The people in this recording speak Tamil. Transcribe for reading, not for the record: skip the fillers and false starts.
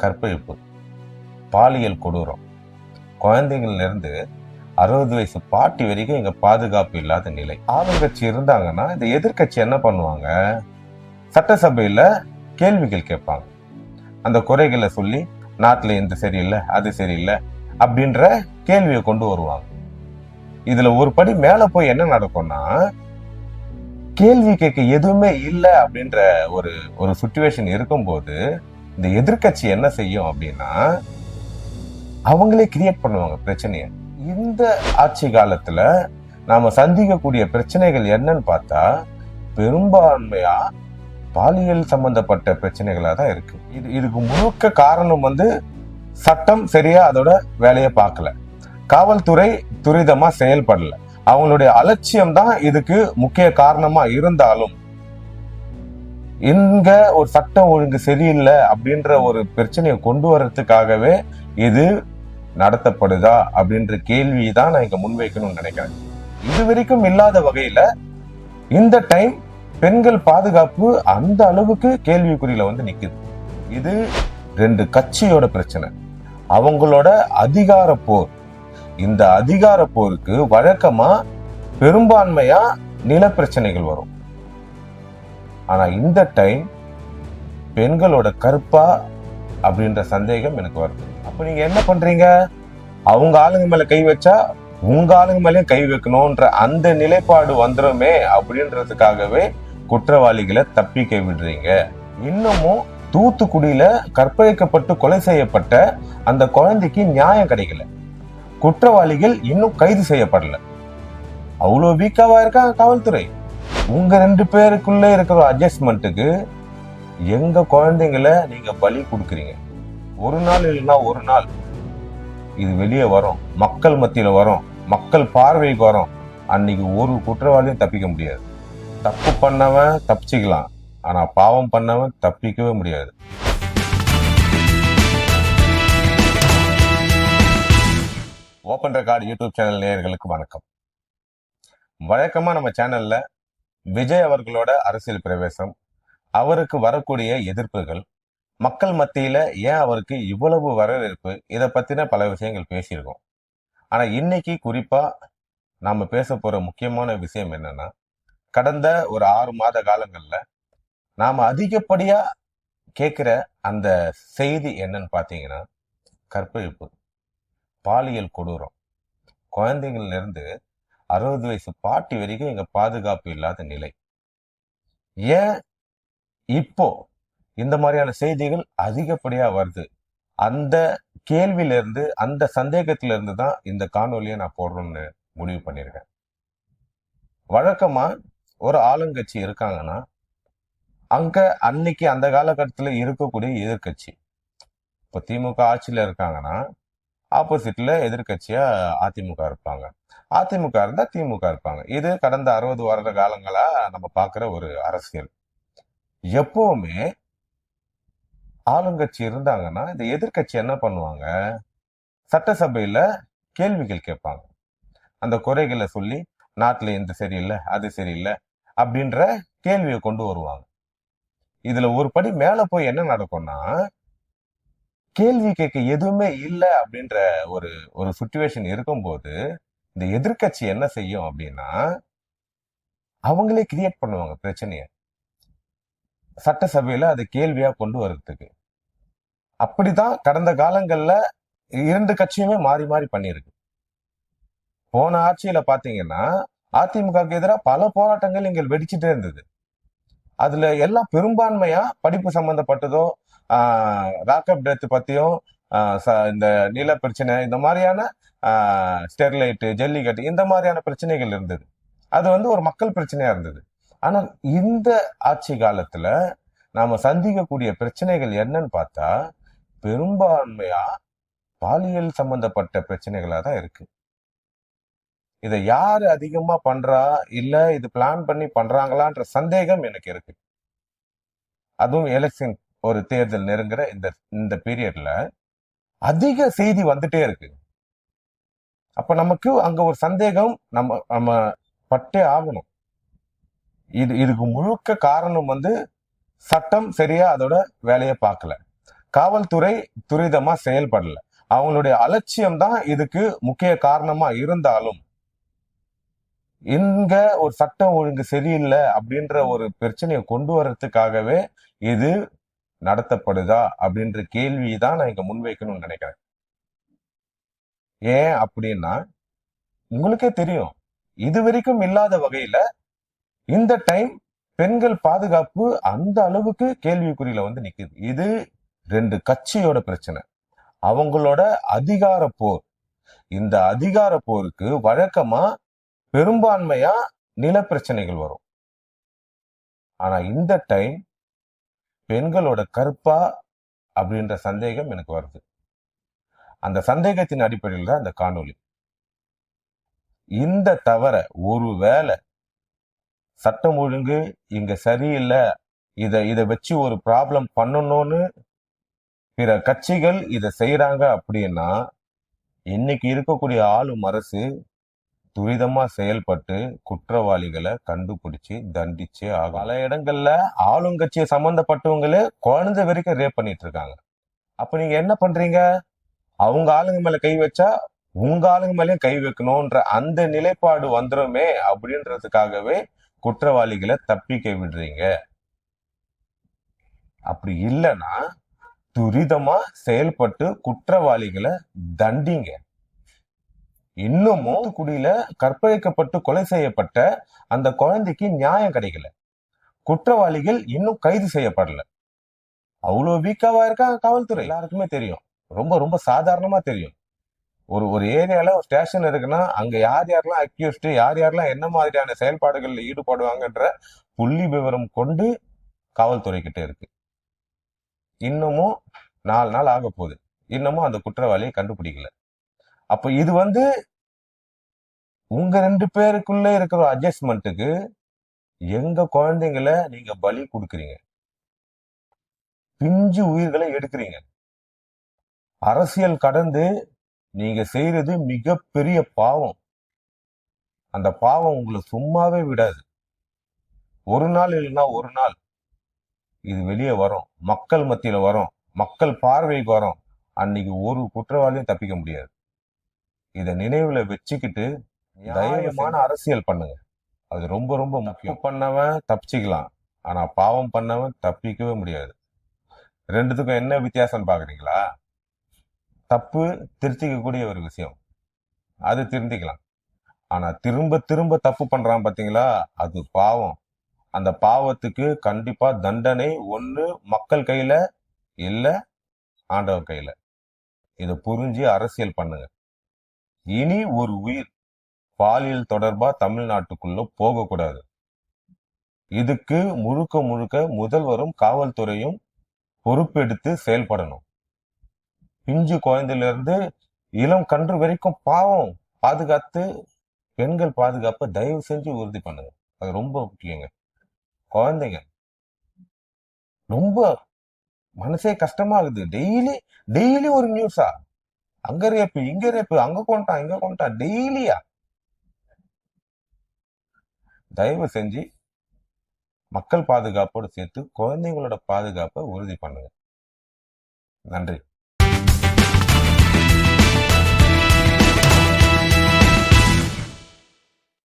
கற்பழிப்பு, பாலியல் கொடூரம், குழந்தைங்கள்ல இருந்து 60 வயசு பாட்டி வரைக்கும் இங்க பாதுகாப்பு இல்லாத நிலை. ஆளுங்கட்சி இருந்தாங்கன்னா இந்த எதிர்கட்சி என்ன பண்ணுவாங்க? சட்டசபையில கேள்விகள் கேட்பாங்க. அந்த குறைகளை சொல்லி நாட்டுல இந்த சரியில்லை அது சரியில்லை அப்படின்ற கேள்வியை கொண்டு வருவாங்க. இதுல ஒரு படி மேல போய் என்ன நடக்கும்னா, கேள்வி கேட்க எதுவுமே இல்லை அப்படின்ற ஒரு சிச்சுவேஷன் இருக்கும்போது இந்த எதிர்கட்சி என்ன செய்யும் அப்படின்னா, அவங்களே கிரியேட் பண்ணுவாங்க பிரச்சனைய. இந்த ஆட்சி காலத்துல நாம சந்திக்கக்கூடிய பிரச்சனைகள் என்னன்னு பார்த்தா பெரும்பான்மையா பாலியல் சம்பந்தப்பட்ட பிரச்சனைகளா தான் இருக்கு. இதுக்கு முழுக்க காரணம் சட்டம் சரியா அதோட வேலையை பார்க்கல, காவல்துறை துரிதமா செயல்படல, அவங்களுடைய அலட்சியம் தான் இதுக்கு முக்கிய காரணமா இருந்தாலும் இங்க ஒரு சட்டம் ஒழுங்கு சரியில்லை அப்படின்ற ஒரு பிரச்சனையை கொண்டு வர்றதுக்காகவே இது நடத்தப்படுதா அப்படின்ற கேள்விதான் நான் இங்க முன்வைக்கணும்னு நினைக்கிறேன். இது வரைக்கும் இல்லாத வகையில இந்த டைம் பெண்கள் பாதுகாப்பு அந்த அளவுக்கு கேள்விக்குறியில நிக்குது. இது 2 கட்சியோட பிரச்சனை, அவங்களோட அதிகார போர். இந்த அதிகார போருக்கு வழக்கமா பெரும்பான்மையா நில பிரச்சனைகள் வரும். ஆனா இந்த டைம் பெண்களோட கற்பா அப்படின்ற சந்தேகம் எனக்கு வருது. அப்ப நீங்க என்ன பண்றீங்க? அவங்க ஆளுங்க மேல கை வச்சா உங்க ஆளுங்க மேலேயும் கை வைக்கணும்ன்ற அந்த நிலைப்பாடு வந்துருமே அப்படின்றதுக்காகவே குற்றவாளிகளை தப்பிக்க விடுறீங்க. இன்னமும் தூத்துக்குடியில கற்பழிக்கப்பட்டு கொலை செய்யப்பட்ட அந்த குழந்தைக்கு நியாயம் கிடைக்கல, குற்றவாளிகள் இன்னும் கைது செய்யப்படல. அவ்வளவு வீக்காவா இருக்காங்க காவல்துறை. உங்க 2 பேருக்குள்ள இருக்கிற அட்ஜஸ்ட்மெண்ட்டுக்கு எங்க குழந்தைங்களை நீங்க பலி கொடுக்குறீங்க. ஒரு நாள் இல்லைன்னா ஒரு நாள் இது வெளியே வரும், மக்கள் மத்தியில வரும், மக்கள் பார்வைக்கு வரும். அன்னைக்கு ஒரு குற்றவாளியும் தப்பிக்க முடியாது. தப்பு பண்ணவன் தப்பிச்சுக்கலாம், ஆனா பாவம் பண்ணவன் தப்பிக்கவே முடியாது. ஓபன் ரெக்கார்ட் யூடியூப் சேனல் நேயர்களுக்கு வணக்கம். வழக்கமா நம்ம சேனல்ல விஜய் அவர்களோட அரசியல் பிரவேசம், அவருக்கு வரக்கூடிய எதிர்ப்புகள், மக்கள் மத்தியில ஏன் அவருக்கு இவ்வளவு வரவேற்பு, இதை பத்தின பல விஷயங்கள் பேசியிருக்கோம். ஆனா இன்னைக்கு குறிப்பா நாம பேச போற முக்கியமான விஷயம் என்னன்னா, கடந்த ஒரு 6 மாத காலங்கள்ல நாம அதிகப்படியா கேட்கிற அந்த செய்தி என்னன்னு பாத்தீங்கன்னா, கற்பழிப்பு, பாலியல் கொடூரம், குழந்தைங்கள்ல இருந்து 60 வயசு பாட்டி வரைக்கும் இங்க பாதுகாப்பு இல்லாத நிலை. ஏன் இப்போ இந்த மாதிரியான செய்திகள் அதிகப்படியா வருது? அந்த கேள்வியில இருந்து, அந்த சந்தேகத்தில இருந்து தான் இந்த காணொலியை நான் போடணும்னு முடிவு பண்ணியிருக்கேன். வழக்கமா ஒரு ஆளுங்கட்சி இருக்காங்கன்னா அங்க அன்னைக்கு அந்த காலகட்டத்துல இருக்கக்கூடிய எதிர்கட்சி, இப்போ திமுக ஆட்சியில இருக்காங்கன்னா ஆப்போசிட்ல எதிர்கட்சியா அதிமுக இருப்பாங்க, அதிமுக இருந்தா திமுக இருப்பாங்க. இது கடந்த 60 வருட காலங்களா நம்ம பாக்குற ஒரு அரசியல். எப்பவுமே ஆளுங்கட்சி இருந்தாங்கன்னா இந்த எதிர்கட்சி என்ன பண்ணுவாங்க? சட்டசபையில கேள்விகள் கேட்பாங்க. அந்த குறைகளை சொல்லி நாட்டுல இந்த சரியில்லை அது சரியில்லை அப்படின்ற கேள்வியை கொண்டு வருவாங்க. இதுல ஒரு படி மேல போய் என்ன நடக்கும்னா, கேள்வி கேட்க எதுவுமே இல்லை அப்படின்ற ஒரு சிச்சுவேஷன் இருக்கும்போது இந்த எதிர்கட்சி என்ன செய்யும் அப்படின்னா, அவங்களே கிரியேட் பண்ணுவாங்க பிரச்சனைய சட்டசபையில அதை கேள்வியா கொண்டு வர்றதுக்கு. அப்படிதான் கடந்த காலங்கள்ல 2 கட்சியுமே மாறி மாறி பண்ணிருக்கு. போன ஆட்சியில பாத்தீங்கன்னா அதிமுகவுக்கு எதிராக பல போராட்டங்கள் இங்க வெடிச்சுட்டே இருந்தது. அதுல எல்லாம் பெரும்பான்மையா படிப்பு சம்பந்தப்பட்டதோ, ராக்கப் டெத் பத்தியும், இந்த நில பிரச்சனை, இந்த மாதிரியான ஸ்டெர்லைட், ஜல்லிக்கட்டு, இந்த மாதிரியான பிரச்சனைகள் இருந்தது. அது ஒரு மக்கள் பிரச்சனையா இருந்தது. ஆனா இந்த ஆட்சி காலத்துல நாம சந்திக்கக்கூடிய பிரச்சனைகள் என்னன்னு பார்த்தா பெரும்பான்மையா பாலியல் சம்பந்தப்பட்ட பிரச்சனைகளா தான் இருக்கு. இதை யாரு அதிகமா பண்றா, இல்ல இது பிளான் பண்ணி பண்றாங்களான்ற சந்தேகம் எனக்கு இருக்கு. அதுவும் எலெக்ஷன், ஒரு தேர்தல் நெருங்குற இந்த பீரியட்ல அதிக செய்தி வந்துட்டே இருக்கு. அப்ப நமக்கு அங்க ஒரு சந்தேகம் நம்ம பட்டே ஆகணும். இதுக்கு முழுக்க காரணம் சட்டம் சரியா அதோட வேலையை பார்க்கல, காவல்துறை துரிதமா செயல்படல. அவங்களுடைய அலட்சியம் தான் இதுக்கு முக்கிய காரணமா இருந்தாலும், இங்க ஒரு சட்டம் ஒழுங்கு சரியில்லை அப்படின்ற ஒரு பிரச்சனையை கொண்டு வர்றதுக்காகவே இது நடத்தப்படுதா அப்படின்ற கேள்விதான் நான் இங்க முன்வைக்கணும்னு நினைக்கிறேன். ஏன் அப்படின்னா, உங்களுக்கே தெரியும், இது வரைக்கும் இல்லாத வகையில இந்த டைம் பெண்கள் பாதுகாப்பு அந்த அளவுக்கு கேள்விக்குறியில வந்து நிக்குது. இது ரெண்டு கட்சியோட பிரச்சனை, அவங்களோட அதிகார போர். இந்த அதிகார போருக்கு வழக்கமா பெரும்பான்மையா நில பிரச்சனைகள் வரும். ஆனா இந்த டைம் பெண்களோட கற்பா அப்படின்ற சந்தேகம் எனக்கு வருது. அந்த சந்தேகத்தின் அடிப்படையில் தான் இந்த காணொளி. இந்த தவிர ஒருவேளை சட்டம் ஒழுங்கு இங்க சரியில்லை, இதை வச்சு ஒரு ப்ராப்ளம் பண்ணணும்னு பிற கட்சிகள் இதை செய்யறாங்க அப்படின்னா, இன்னைக்கு இருக்கக்கூடிய ஆளும் அரசு துரிதமா செயல்பட்டு குற்றவாளிகளை கண்டுபிடிச்சு தண்டிச்சு ஆகும். பல இடங்கள்ல ஆளுங்கட்சியை சம்பந்தப்பட்டவங்களே குழந்தை வரைக்கும் ரேப் பண்ணிட்டு இருக்காங்க. அப்ப நீங்க என்ன பண்றீங்க? அவங்க ஆளுங்க மேல கை வச்சா உங்க ஆளுங்க மேலயும் கை வைக்கணும்ன்ற அந்த நிலைப்பாடு வந்துருமே அப்படின்றதுக்காகவே குற்றவாளிகளை தப்பிக்க விடுறீங்க. அப்படி இல்லைன்னா துரிதமா செயல்பட்டு குற்றவாளிகளை தண்டிங்க. இன்னமும் குடியில கற்பழிக்கப்பட்டு கொலை செய்யப்பட்ட அந்த குழந்தைக்கு நியாயம் கிடைக்கல. குற்றவாளிகள் இன்னும் கைது செய்யப்படல. அவ்வளவு வீக்காவா இருக்காங்க காவல்துறை. எல்லாருக்குமே தெரியும், ரொம்ப ரொம்ப சாதாரணமா தெரியும். ஒரு ஏரியால ஒரு ஸ்டேஷன் இருக்குன்னா அங்க யார் யாரெல்லாம் அக்யூஸ்ட், யார் யாரெல்லாம் என்ன மாதிரியான செயல்பாடுகள்ல ஈடுபடுவாங்கன்ற புள்ளி விவரம் கொண்டு காவல்துறை கிட்ட இருக்கு. இன்னமும் 4 நாள் ஆக போகுது, இன்னமும் அந்த குற்றவாளியை கண்டுபிடிக்கல. அப்ப இது வந்து உங்க 2 பேருக்குள்ள இருக்கிற அட்ஜஸ்ட்மெண்ட்டுக்கு எங்க குழந்தைங்களை நீங்க பலி கொடுக்குறீங்க, பிஞ்சு உயிர்களை எடுக்கிறீங்க. அரசியல் கடந்து நீங்க செய்யறது மிகப்பெரிய பாவம். அந்த பாவம் உங்களை சும்மாவே விடாது. ஒரு நாள் இல்லைன்னா ஒரு நாள் இது வெளியே வரும், மக்கள் மத்தியில வரும், மக்கள் பார்வைக்கு வரும். அன்னைக்கு ஒரு குற்றவாளியும் தப்பிக்க முடியாது. இத நினைவுல வச்சுக்கிட்டு தைரியமான அரசியல் பண்ணுங்க. அது ரொம்ப ரொம்ப முக்கியம். பண்ணவன் தப்பிச்சுக்கலாம், ஆனா பாவம் பண்ணவன் தப்பிக்கவே முடியாது. ரெண்டுத்துக்கும் என்ன வித்தியாசம் பாக்குறீங்களா? தப்பு திருத்திக்கக்கூடிய ஒரு விஷயம், அது திருந்திக்கலாம். ஆனா திரும்ப திரும்ப தப்பு பண்றான் பாத்தீங்களா, அது பாவம். அந்த பாவத்துக்கு கண்டிப்பா தண்டனை ஒண்ணு மக்கள் கையில இல்ல ஆண்டவன் கையில. இதை புரிஞ்சு அரசியல் பண்ணுங்க. இனி ஒரு உயிர் பாலியல் தொடர்பா தமிழ்நாட்டுக்குள்ள போகக்கூடாது. இதுக்கு முழுக்க முழுக்க முதல்வரும் காவல்துறையும் பொறுப்பெடுத்து செயல்படணும். பிஞ்சு குழந்தையில இருந்து இளம் கன்று வரைக்கும் பாவம் பாதுகாத்து பெண்கள் பாதுகாப்பை தயவு செஞ்சு உறுதி பண்ணுங்க. அது ரொம்ப முக்கியங்க. குழந்தைங்க ரொம்ப மனசே கஷ்டமாகுது. டெய்லி டெய்லி ஒரு நியூஸா, அங்க ரேப்பு இங்க ரேப்பு, அங்க கொண்டான் இங்க கொண்டான், டெய்லியா. தயவு செஞ்சு மக்கள் பாதுகாப்போடு சேர்த்து குழந்தைங்களோட பாதுகாப்பை உறுதி பண்ணுங்க. நன்றி.